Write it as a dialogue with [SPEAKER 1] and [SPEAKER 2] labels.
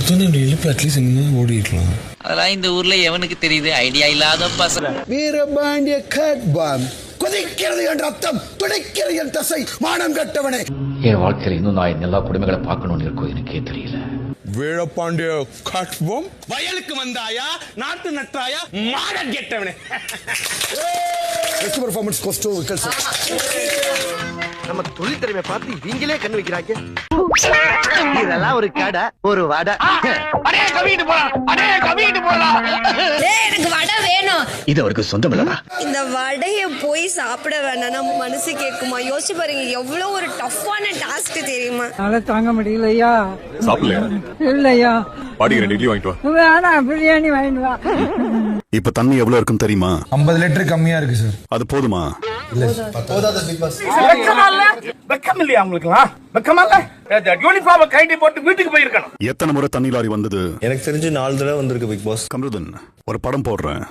[SPEAKER 1] கொடுத்தோன்னு இழுப்பு அட்லீஸ்ட் என்ன ஓடிக்கலாம்.
[SPEAKER 2] அதெல்லாம் இந்த ஊர்ல எவனுக்கு தெரியுது? ஐடியா இல்லாத பசங்க.
[SPEAKER 3] வீரபாண்டிய கட்பாம் கொதிக்கிறது என் ரத்தம், துடிக்கிறது என் தசை, மானம் கட்டவனே.
[SPEAKER 4] என் வாழ்க்கையில் இன்னும் நான் எல்லா குடும்பங்களை பார்க்கணும்னு இருக்கோ எனக்கே தெரியல.
[SPEAKER 1] வீரபாண்டிய கட்பம்.
[SPEAKER 5] வயலுக்கு வந்தாயா, நாட்டு நட்டாயா, மானம் கெட்டவனே.
[SPEAKER 3] Best performance கோஸ்டோ Vikkals.
[SPEAKER 6] நம்ம தொழில் திறமை பார்த்து இவங்களே கண்ணு வைக்கிறாங்க. இதெல்லாம் ஒரு கடை, ஒரு வடை.
[SPEAKER 7] எனக்கு வடை வேணும்.
[SPEAKER 4] இது அவருக்கு சொந்தம் இல்லடா.
[SPEAKER 7] இந்த வடைய போய் சாப்பிட வேணாம் மனசு கேட்குமா? யோசிச்சு பாருங்க, எவ்வளவு ஒரு டஃப்பான டாஸ்க் தெரியுமா?
[SPEAKER 8] அதை தாங்க முடியலையா?
[SPEAKER 9] சாப்பிடலையா?
[SPEAKER 8] இல்லையா?
[SPEAKER 9] பாடிக்கிற இட்லி வாங்கிட்டு வா.
[SPEAKER 8] வேணாம், பிரியாணி வாங்கிட்டு வா.
[SPEAKER 9] இப்ப தண்ணி எவ்வளவு இருக்கும் தெரியுமா?
[SPEAKER 1] 50 லிட்டர் கம்மியா இருக்கு சார்.
[SPEAKER 9] அது போதுமா?
[SPEAKER 5] வெக்கம் இல்லையா உங்களுக்குலாம்? வெக்கமா இல்ல? யூனிஃபார்ம் கைட்டி போட்டு வீட்டுக்கு போயிருக்கணும்.
[SPEAKER 9] எத்தனை முறை தண்ணி லாரி வந்தது?
[SPEAKER 1] எனக்கு தெரிஞ்சு 4 தடவை வந்திருக்கு பிக் பாஸ்.
[SPEAKER 9] கம்ருதன், ஒரு படம் போடுறேன்.